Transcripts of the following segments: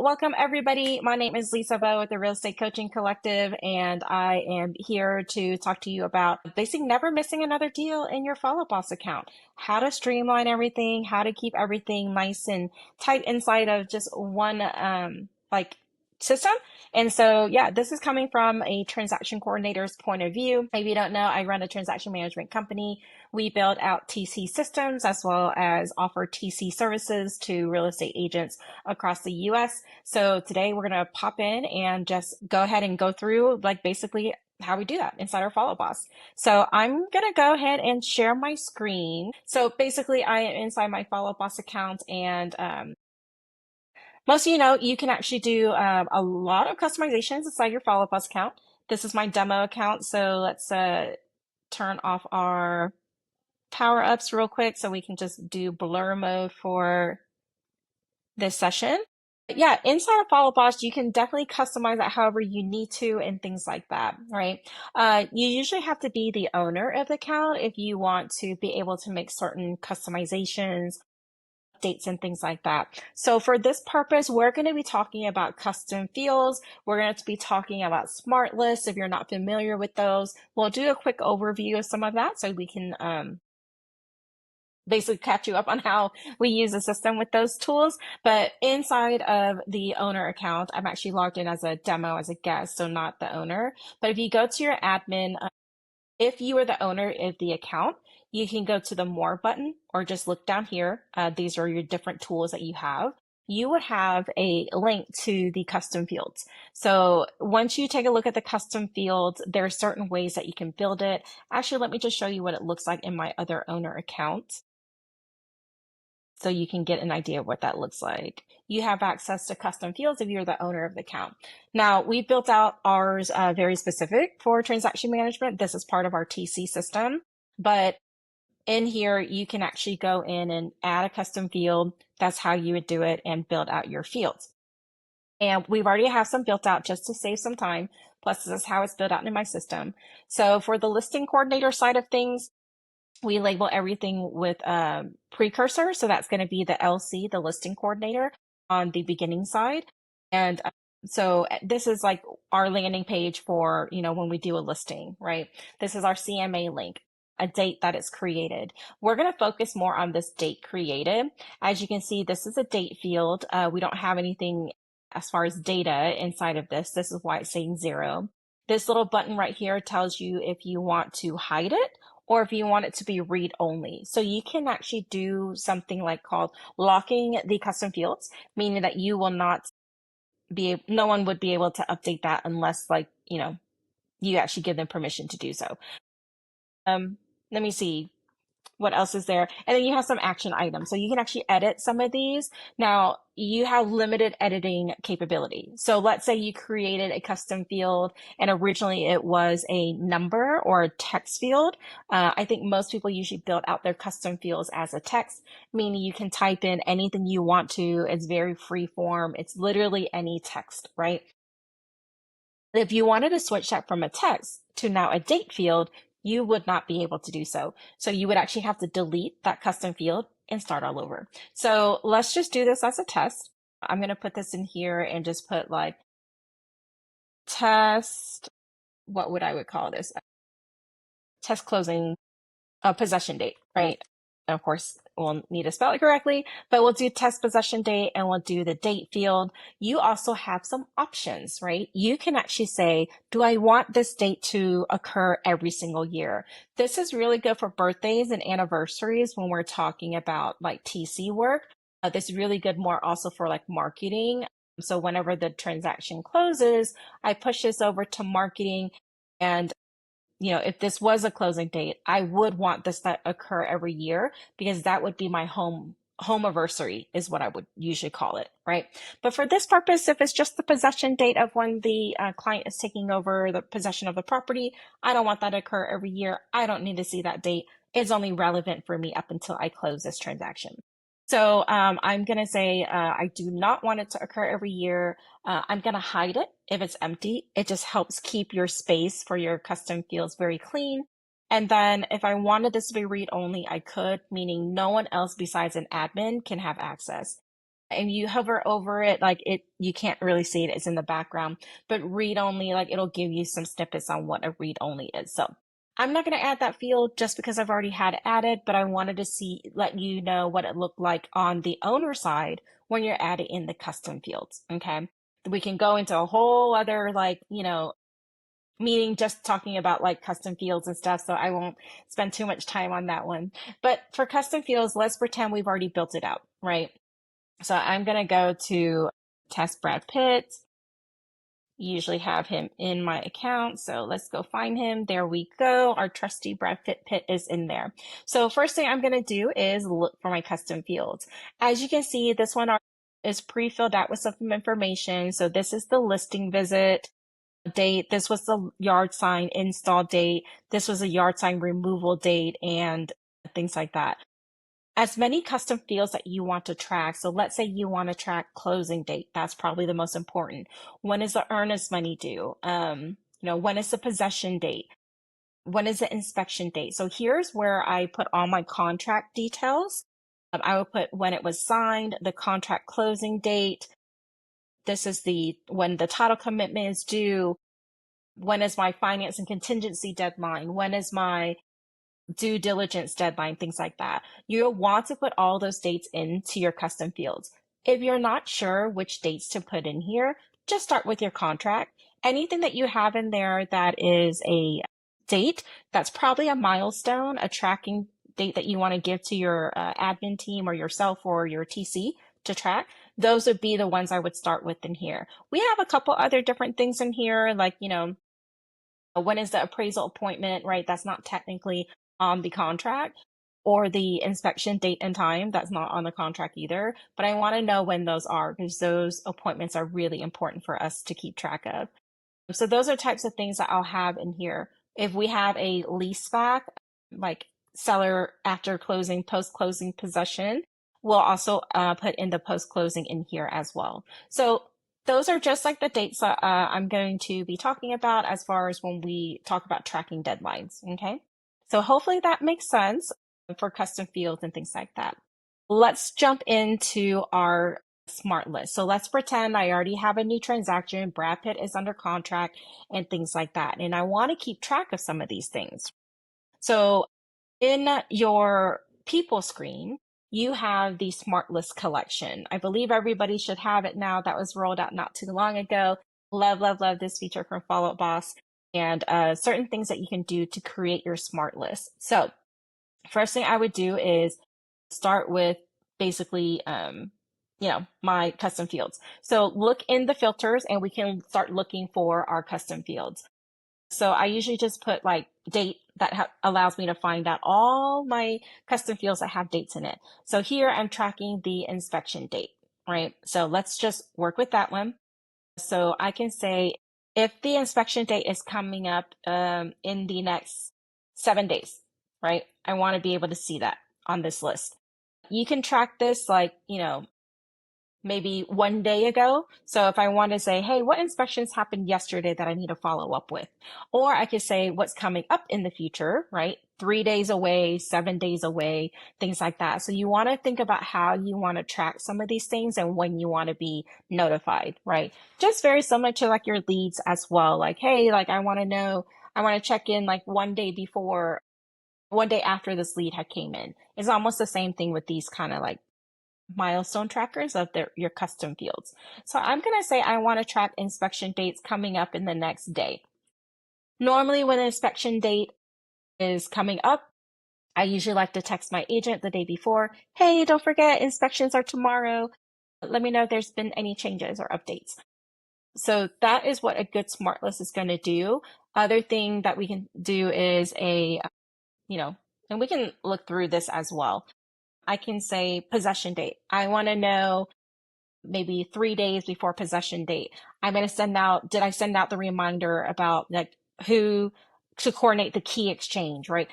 welcome everybody. My name is Lisa Vo with the Real Estate Coaching Collective, and I am here to talk to you about basically never missing another deal in your Follow Boss account. How to streamline everything, how to keep everything nice and tight inside of just one system. And so, yeah, this is coming from a transaction coordinator's point of view. If you don't know, I run a transaction management company. We build out TC systems as well as offer TC services to real estate agents across the US. So today we're going to pop in and just go ahead and go through basically how we do that inside our Follow Boss. So I'm going to go ahead and share my screen. So basically I am inside my Follow Boss account, and most of you know you can actually do a lot of customizations inside your Follow Boss account. This is my demo account. So let's turn off our power ups real quick so we can just do blur mode for this session. But yeah, inside of Follow Boss, you can definitely customize it however you need to and things like that, right? You usually have to be the owner of the account if you want to be able to make certain customizations, updates, and things like that. So for this purpose, we're going to be talking about custom fields. We're going to be talking about smart lists. If you're not familiar with those, we'll do a quick overview of some of that so we can basically catch you up on how we use the system with those tools. But inside of the owner account, I'm actually logged in as a demo, as a guest, so not the owner. But if you go to your admin, if you are the owner of the account, you can go to the More button or just look down here. These are your different tools that you have. You would have a link to the custom fields. So once you take a look at the custom fields, there are certain ways that you can build it. Actually, let me just show you what it looks like in my other owner account, so you can get an idea of what that looks like. You have access to custom fields if you're the owner of the account. Now, we built out ours very specific for transaction management. This is part of our TC system, but in here, you can actually go in and add a custom field. That's how you would do it and build out your fields. And we've already have some built out just to save some time. Plus, this is how it's built out in my system. So for the listing coordinator side of things, we label everything with precursor. So that's going to be the LC, the listing coordinator, on the beginning side. And so this is like our landing page for, when we do a listing, right? This is our CMA link, a date that it's created. We're going to focus more on this date created. As you can see, this is a date field. We don't have anything as far as data inside of this. This is why it's saying 0. This little button right here tells you if you want to hide it or if you want it to be read only. So you can actually do something like called locking the custom fields, meaning that you will not no one would be able to update that unless you actually give them permission to do so. Let me see. What else is there? And then you have some action items. So you can actually edit some of these. Now, you have limited editing capability. So let's say you created a custom field and originally it was a number or a text field. I think most people usually build out their custom fields as a text, meaning you can type in anything you want to. It's very free form. It's literally any text, right? If you wanted to switch that from a text to now a date field, you would not be able to do so. So you would actually have to delete that custom field and start all over. So let's just do this as a test. I'm going to put this in here and just put like test, what would I would call this? Test closing possession date, right? And of course, we'll need to spell it correctly, but we'll do test possession date and we'll do the date field. You also have some options, right? You can actually say, do I want this date to occur every single year? This is really good for birthdays and anniversaries when we're talking about like TC work. This is really good more also for like marketing. So whenever the transaction closes, I push this over to marketing, and if this was a closing date, I would want this to occur every year because that would be my home anniversary is what I would usually call it, right? But for this purpose, if it's just the possession date of when the client is taking over the possession of the property, I don't want that to occur every year. I don't need to see that date. It's only relevant for me up until I close this transaction. So I'm going to say I do not want it to occur every year. I'm going to hide it if it's empty. It just helps keep your space for your custom fields very clean. And then if I wanted this to be read only, I could, meaning no one else besides an admin can have access. and you hover over it, like you can't really see it, it's in the background, but read only, like it'll give you some snippets on what a read only is. So I'm not going to add that field just because I've already had it added, but I wanted to let you know what it looked like on the owner side when you're adding in the custom fields. Okay. We can go into a whole other, like, meeting just talking about like custom fields and stuff. So I won't spend too much time on that one. But for custom fields, let's pretend we've already built it out, right? So I'm going to go to test Brad Pitt. Usually have him in my account. So let's go find him. There we go. Our trusty Brad Pitt is in there. So first thing I'm going to do is look for my custom fields. As you can see, this one is pre-filled out with some information. So this is the listing visit date. This was the yard sign install date. This was a yard sign removal date and things like that. As many custom fields that you want to track. So let's say you want to track closing date. That's probably the most important. When is the earnest money due? When is the possession date? When is the inspection date? So here's where I put all my contract details. I will put when it was signed, the contract closing date. This is when the title commitment is due. When is my finance and contingency deadline? When is my due diligence deadline, things like that. You'll want to put all those dates into your custom fields. If you're not sure which dates to put in here, just start with your contract. Anything that you have in there that is a date, that's probably a milestone, a tracking date that you want to give to your admin team or yourself or your TC to track. Those would be the ones I would start with in here. We have a couple other different things in here, like, when is the appraisal appointment, right? That's not technically on the contract, or the inspection date and time. That's not on the contract either. But I want to know when those are because those appointments are really important for us to keep track of. So those are types of things that I'll have in here. If we have a lease back, like seller after closing, post-closing possession, we'll also put in the post-closing in here as well. So those are just like the dates that I'm going to be talking about as far as when we talk about tracking deadlines, okay? So hopefully that makes sense for custom fields and things like that. Let's jump into our smart list. So let's pretend I already have a new transaction, Brad Pitt is under contract and things like that. And I want to keep track of some of these things. So in your people screen, you have the smart list collection. I believe everybody should have it now. That was rolled out not too long ago. Love, love, love this feature from Follow Up Boss and certain things that you can do to create your smart list. So first thing I would do is start with basically, my custom fields. So look in the filters and we can start looking for our custom fields. So I usually just put like date that allows me to find out all my custom fields that have dates in it. So here I'm tracking the inspection date, right? So let's just work with that one. So I can say if the inspection date is coming up in the next 7 days, right? I want to be able to see that on this list. You can track this like, maybe 1 day ago. So if I want to say, hey, what inspections happened yesterday that I need to follow up with? Or I could say what's coming up in the future, right? 3 days away, 7 days away, things like that. So you want to think about how you want to track some of these things and when you want to be notified, right? Just very similar to like your leads as well. Like, hey, like I want to check in like 1 day before, 1 day after this lead had came in. It's almost the same thing with these kind of like milestone trackers of your custom fields. So I'm going to say I want to track inspection dates coming up in the next day. Normally when an inspection date is coming up, I usually like to text my agent the day before, hey, don't forget inspections are tomorrow. Let me know if there's been any changes or updates. So that is what a good smart list is going to do. Other thing that we can do is and we can look through this as well. I can say possession date. I want to know maybe 3 days before possession date. I'm going to did I send out the reminder about like who to coordinate the key exchange, right?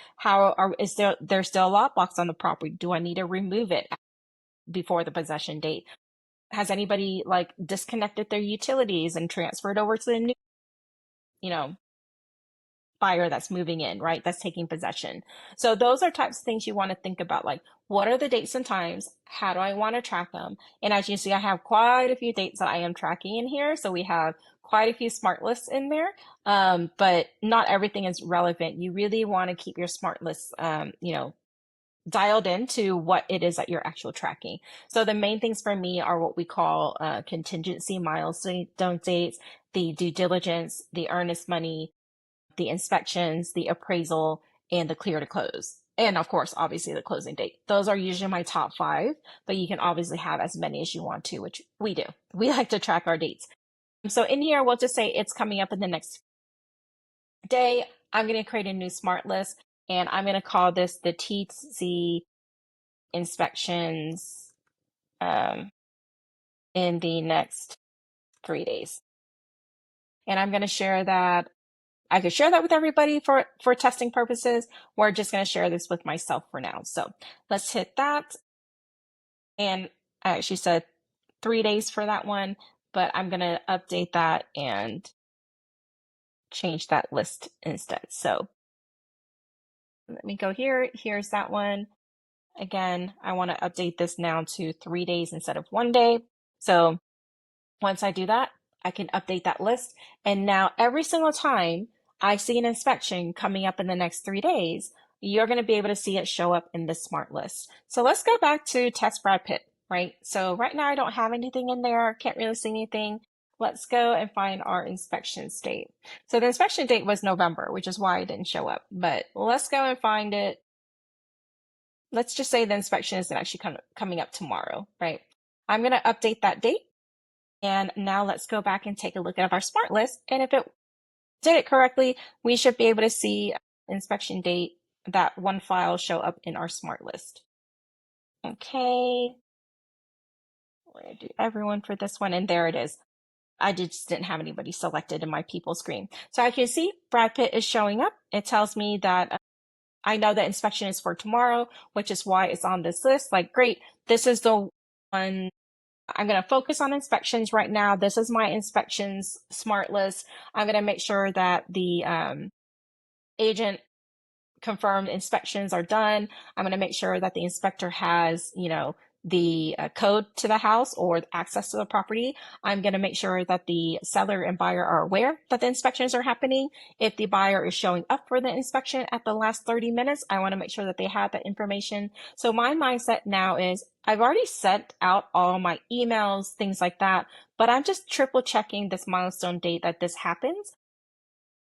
Is there's still a lockbox on the property? Do I need to remove it before the possession date? Has anybody like disconnected their utilities and transferred over to the new, buyer that's moving in, right? That's taking possession. So those are types of things you want to think about, like what are the dates and times? How do I want to track them? And as you see, I have quite a few dates that I am tracking in here. So we have quite a few smart lists in there, but not everything is relevant. You really want to keep your smart lists, dialed into what it is that you're actually tracking. So the main things for me are what we call contingency milestone dates, the due diligence, the earnest money, the inspections, the appraisal, and the clear to close. And of course, obviously the closing date. Those are usually my top 5, but you can obviously have as many as you want to, which we do. We like to track our dates. So in here, we'll just say it's coming up in the next day. I'm going to create a new smart list, and I'm going to call this the TC inspections in the next 3 days. And I'm going to share that. I could share that with everybody for testing purposes. We're just going to share this with myself for now. So let's hit that. And I actually said 3 days for that one, but I'm going to update that and change that list instead. So let me go here. Here's that one. Again, I want to update this now to 3 days instead of 1 day. So once I do that, I can update that list. And now every single time I see an inspection coming up in the next 3 days, you're going to be able to see it show up in this smart list. So let's go back to test Brad Pitt, right? So right now I don't have anything in there. Can't really see anything. Let's go and find our inspection date. So the inspection date was November, which is why it didn't show up. But let's go and find it. Let's just say the inspection is actually coming up tomorrow, right? I'm going to update that date. And now let's go back and take a look at our smart list. And if it did it correctly, we should be able to see inspection date, that one file show up in our smart list. Okay. We're going to do everyone for this one. And there it is. I just didn't have anybody selected in my people screen. So I can see Brad Pitt is showing up. It tells me that I know the inspection is for tomorrow, which is why it's on this list. Like, great. This is the one. I'm going to focus on inspections right now. This is my inspections smart list. I'm going to make sure that the agent confirmed inspections are done. I'm going to make sure that the inspector has, the code to the house or access to the property. I'm going to make sure that the seller and buyer are aware that the inspections are happening. If the buyer is showing up for the inspection at the last 30 minutes, I want to make sure that they have that information. So my mindset now is I've already sent out all my emails, things like that, but I'm just triple checking this milestone date that this happens.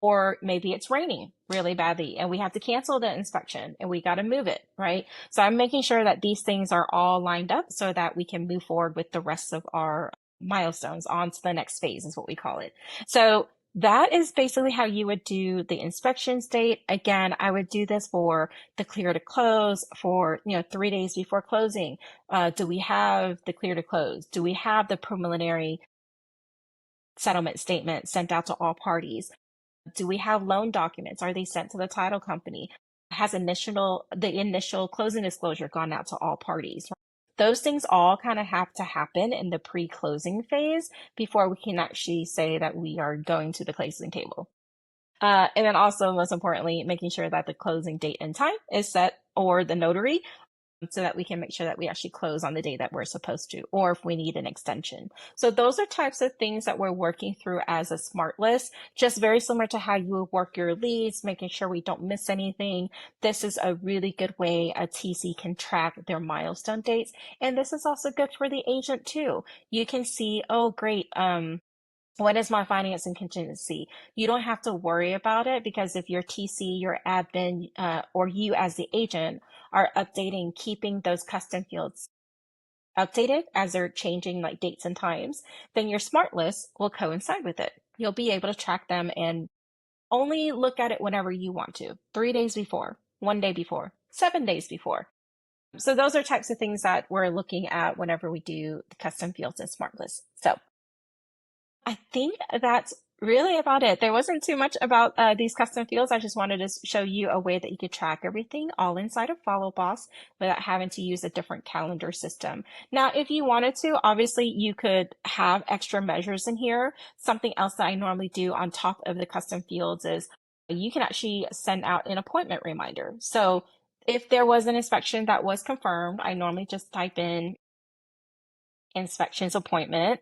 Or maybe it's raining really badly and we have to cancel the inspection and we got to move it, right? So I'm making sure that these things are all lined up so that we can move forward with the rest of our milestones on to the next phase is what we call it. So that is basically how you would do the inspection date. Again, I would do this for the clear to close for, 3 days before closing. Do we have the clear to close? Do we have the preliminary settlement statement sent out to all parties? Do we have loan documents? Are they sent to the title company? Has the initial closing disclosure gone out to all parties? Those things all kind of have to happen in the pre-closing phase before we can actually say that we are going to the closing table. And then also, most importantly, making sure that the closing date and time is set, or the notary, so that we can make sure that we actually close on the day that we're supposed to, or if we need an extension. So those are types of things that we're working through as a smart list, just very similar to how you would work your leads, making sure we don't miss anything. This is a really good way a TC can track their milestone dates. And this is also good for the agent too. You can see, oh, great. What is my financing contingency? You don't have to worry about it because if your TC, your admin, or you as the agent are updating, keeping those custom fields updated as they're changing like dates and times, then your smart list will coincide with it. You'll be able to track them and only look at it whenever you want to. 3 days before, 1 day before, 7 days before. So those are types of things that we're looking at whenever we do the custom fields and smart lists. So I think that's really about it. There wasn't too much about these custom fields. I just wanted to show you a way that you could track everything all inside of Follow Boss without having to use a different calendar system. Now, if you wanted to, obviously you could have extra measures in here. Something else that I normally do on top of the custom fields is you can actually send out an appointment reminder. So if there was an inspection that was confirmed, I normally just type in inspections appointment,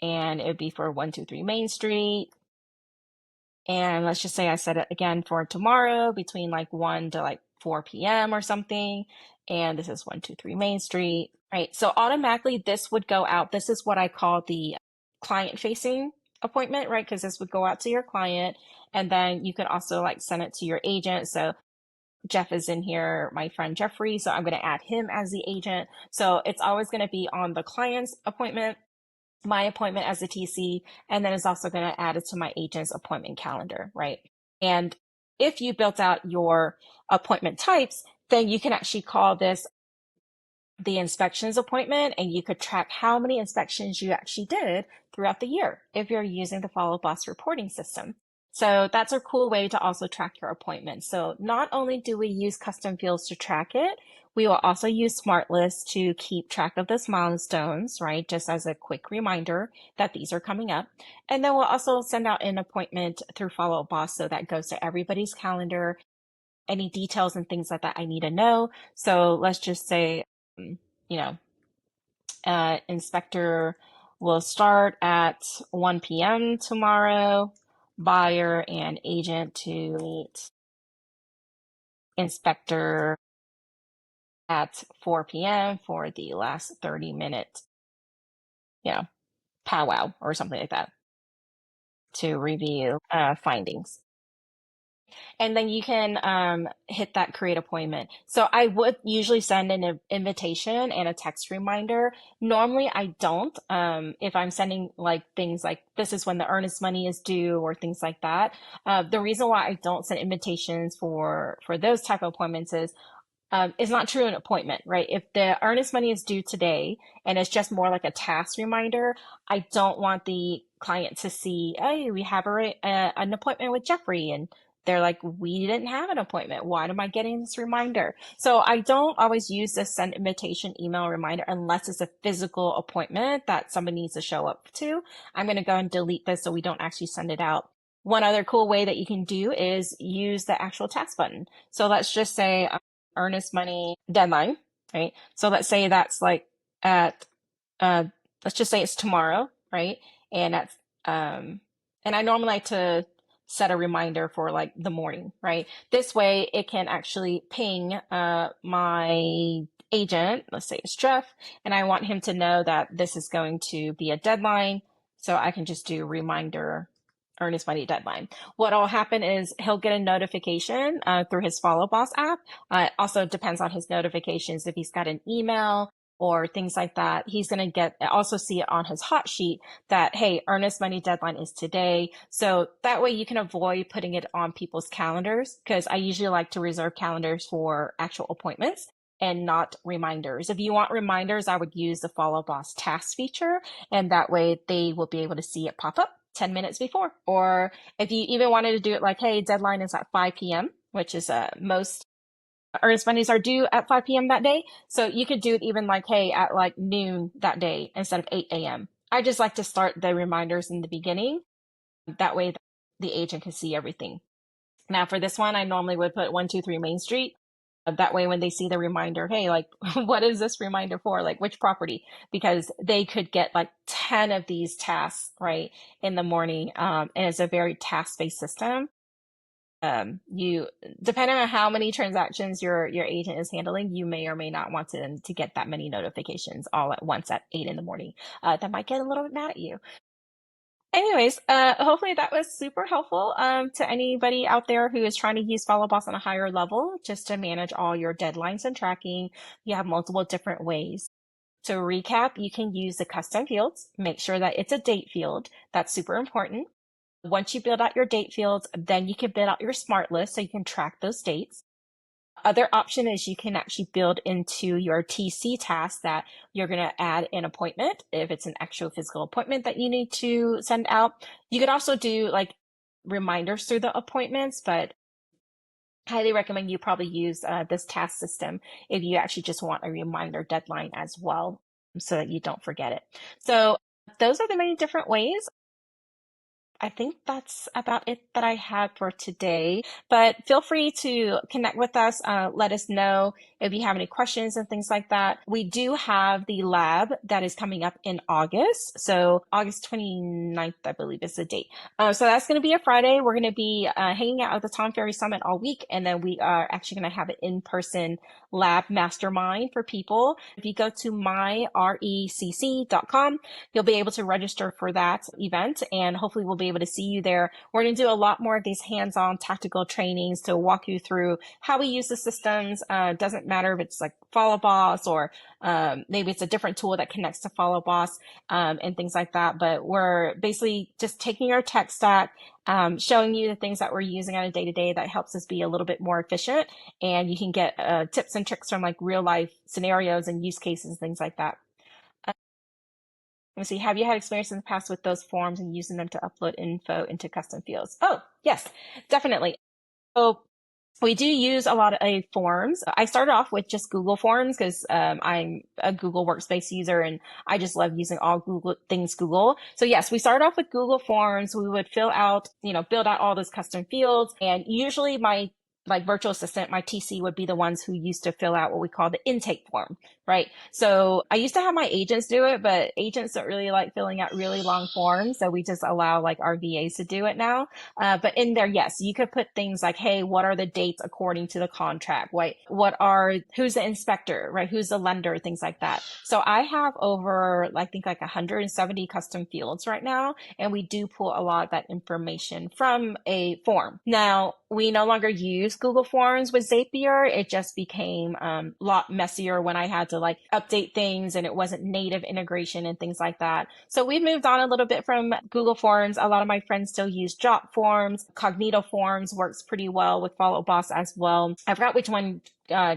and it would be for 123 Main Street. And let's just say I set it again for tomorrow between like 1 to like 4 p.m. or something. And this is 123 Main Street, right? So automatically this would go out. This is what I call the client facing appointment, right? Because this would go out to your client. And then you could also like send it to your agent. So Jeff is in here, my friend Jeffrey. So I'm going to add him as the agent. So it's always going to be on the client's appointment, my appointment as a TC, and then it's also going to add it to my agent's appointment calendar, right? And if you built out your appointment types, then you can actually call this the inspections appointment, and you could track how many inspections you actually did throughout the year if you're using the Follow Boss reporting system. So that's a cool way to also track your appointments. So not only do we use custom fields to track it, we will also use Smart Lists to keep track of those milestones, right? Just as a quick reminder that these are coming up. And then we'll also send out an appointment through Follow Boss so that goes to everybody's calendar, any details and things like that I need to know. So let's just say, inspector will start at 1 p.m. tomorrow. Buyer and agent to meet inspector at 4 p.m. for the last 30-minute, powwow or something like that to review findings. And then you can hit that create appointment. So I would usually send an invitation and a text reminder. Normally I don't. If I'm sending like things like this is when the earnest money is due or things like that. The reason why I don't send invitations for those type of appointments is it's not true an appointment, right? If the earnest money is due today and it's just more like a task reminder, I don't want the client to see, hey, we have an appointment with Jeffrey, and they're like, we didn't have an appointment. Why am I getting this reminder? So I don't always use this send invitation email reminder unless it's a physical appointment that somebody needs to show up to. I'm going to go and delete this so we don't actually send it out. One other cool way that you can do is use the actual task button. So let's just say earnest money deadline, right? So let's say that's like at let's just say it's tomorrow, right? And that's and I normally like to set a reminder for like the morning, right? This way it can actually ping my agent, let's say it's Jeff, and I want him to know that this is going to be a deadline. So I can just do reminder earnest money deadline. What'll happen is he'll get a notification through his Follow Boss app. It also depends on his notifications. If he's got an email or things like that, he's going to get also see it on his hot sheet that, hey, earnest money deadline is today. So that way you can avoid putting it on people's calendars, because I usually like to reserve calendars for actual appointments and not reminders. If you want reminders, I would use the Follow Boss task feature, and that way they will be able to see it pop up 10 minutes before. Or if you even wanted to do it like, hey, deadline is at 5 p.m., which is most earnest monies are due at 5 p.m. that day. So you could do it even like, hey, at like noon that day instead of 8 a.m. I just like to start the reminders in the beginning. That way the agent can see everything. Now for this one, I normally would put 123 Main Street. That way when they see the reminder, hey, like, what is this reminder for? Like, which property? Because they could get like 10 of these tasks, right, in the morning. And it's a very task-based system. You, depending on how many transactions your agent is handling, you may or may not want to get that many notifications all at once at 8 in the morning. That might get a little bit mad at you. Anyways, hopefully that was super helpful to anybody out there who is trying to use Follow Boss on a higher level, just to manage all your deadlines and tracking. You have multiple different ways. To recap, you can use the custom fields. Make sure that it's a date field. That's super important. Once you build out your date fields, then you can build out your smart list so you can track those dates. Other option is you can actually build into your TC task that you're going to add an appointment if it's an actual physical appointment that you need to send out. You could also do like reminders through the appointments, but highly recommend you probably use this task system if you actually just want a reminder deadline as well, so that you don't forget it. So those are the many different ways. I think that's about it that I had for today. But feel free to connect with us. Let us know if you have any questions and things like that. We do have the lab that is coming up in August. So August 29th, I believe is the date. So that's going to be a Friday. We're going to be hanging out at the Tom Ferry Summit all week. And then we are actually going to have an in-person lab mastermind for people. If you go to myrecc.com, you'll be able to register for that event, and hopefully we'll be able to see you there. We're going to do a lot more of these hands-on tactical trainings to walk you through how we use the systems. Doesn't matter if it's like Follow Boss or maybe it's a different tool that connects to Follow Boss and things like that. But we're basically just taking our tech stack, showing you the things that we're using on a day-to-day that helps us be a little bit more efficient. And you can get tips and tricks from like real life scenarios and use cases, things like that. Let me see, have you had experience in the past with those forms and using them to upload info into custom fields? Oh, yes, definitely. So we do use a lot of forms. I started off with just Google Forms because I'm a Google Workspace user and I just love using all Google things Google. So yes, we started off with Google Forms. We would fill out, build out all those custom fields. And usually my virtual assistant, my TC would be the ones who used to fill out what we call the intake form, right? So I used to have my agents do it, but agents don't really like filling out really long forms. So we just allow like our VAs to do it now. But in there, yes, you could put things like, hey, what are the dates according to the contract? Who's the inspector, right? Who's the lender, things like that. So I have over, I think like 170 custom fields right now. And we do pull a lot of that information from a form. Now, we no longer use Google Forms with Zapier. It just became a lot messier when I had to like update things and it wasn't native integration and things like that. So we've moved on a little bit from Google Forms. A lot of my friends still use Drop Forms. Cognito Forms works pretty well with Follow Boss as well. I forgot which one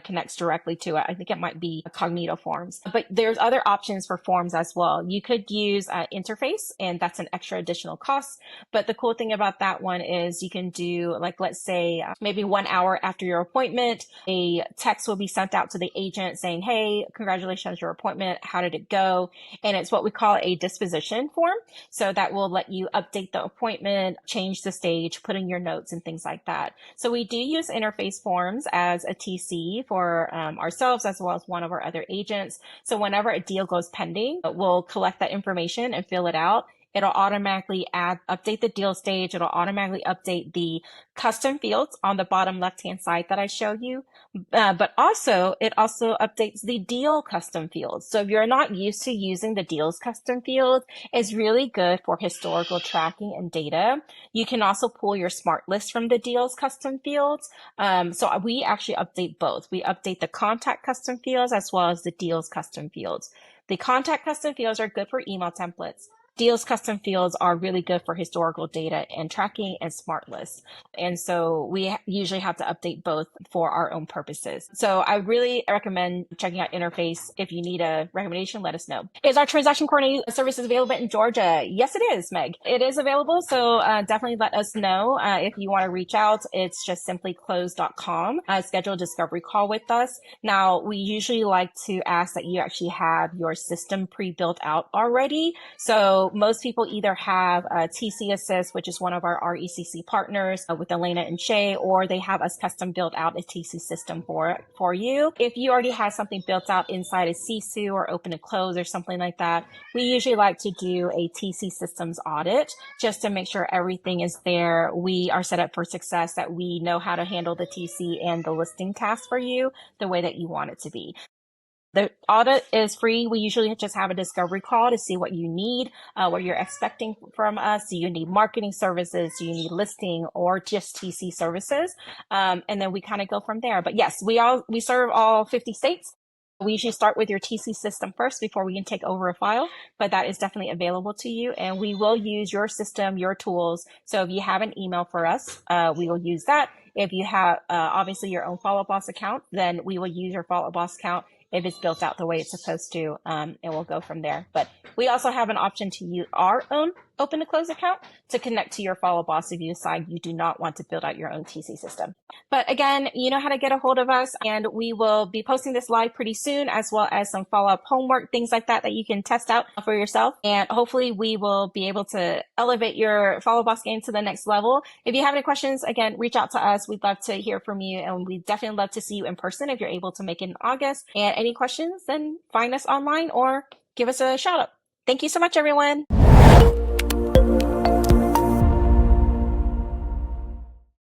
connects directly to it. I think it might be Cognito Forms, but there's other options for forms as well. You could use Interface, and that's an extra additional cost. But the cool thing about that one is you can do, like, let's say maybe 1 hour after your appointment, a text will be sent out to the agent saying, hey, congratulations on your appointment. How did it go? And it's what we call a disposition form. So that will let you update the appointment, change the stage, put in your notes and things like that. So we do use Interface Forms as a TC for ourselves as well as one of our other agents. So whenever a deal goes pending, we'll collect that information and fill it out. It'll automatically update the deal stage. It'll automatically update the custom fields on the bottom left-hand side that I showed you. But also, it also updates the deal custom fields. So if you're not used to using the deals custom fields, it's really good for historical tracking and data. You can also pull your smart list from the deals custom fields. So we actually update both. We update the contact custom fields as well as the deals custom fields. The contact custom fields are good for email templates. Deals custom fields are really good for historical data and tracking and smart lists. And so we usually have to update both for our own purposes. So I really recommend checking out Interface. If you need a recommendation, let us know. Is our transaction coordinating services available in Georgia? Yes, it is, Meg. It is available. So definitely let us know if you want to reach out. It's just simply close.com. Schedule a discovery call with us. Now, we usually like to ask that you actually have your system pre-built out already. So most people either have TC Assist, which is one of our RECC partners with Elena and Shay, or they have us custom built out a TC system for you. If you already have something built out inside a CSU or open and close or something like that, we usually like to do a TC systems audit just to make sure everything is there. We are set up for success, that we know how to handle the TC and the listing task for you the way that you want it to be. The audit is free. We usually just have a discovery call to see what you need, what you're expecting from us. Do you need marketing services? Do you need listing or just TC services? And then we kind of go from there. But yes, we serve all 50 states. We usually start with your TC system first before we can take over a file, but that is definitely available to you. And we will use your system, your tools. So if you have an email for us, we will use that. If you have obviously your own Follow Boss account, then we will use your Follow Boss account if it's built out the way it's supposed to, and we'll go from there. But we also have an option to use our own open a closed account to connect to your Follow Boss if you decide you do not want to build out your own TC system. But again, you know how to get a hold of us, and we will be posting this live pretty soon, as well as some follow-up homework, things like that you can test out for yourself. And hopefully we will be able to elevate your Follow Boss game to the next level. If you have any questions, again, reach out to us. We'd love to hear from you, and we'd definitely love to see you in person if you're able to make it in August. And any questions, then find us online or give us a shout out. Thank you so much, everyone.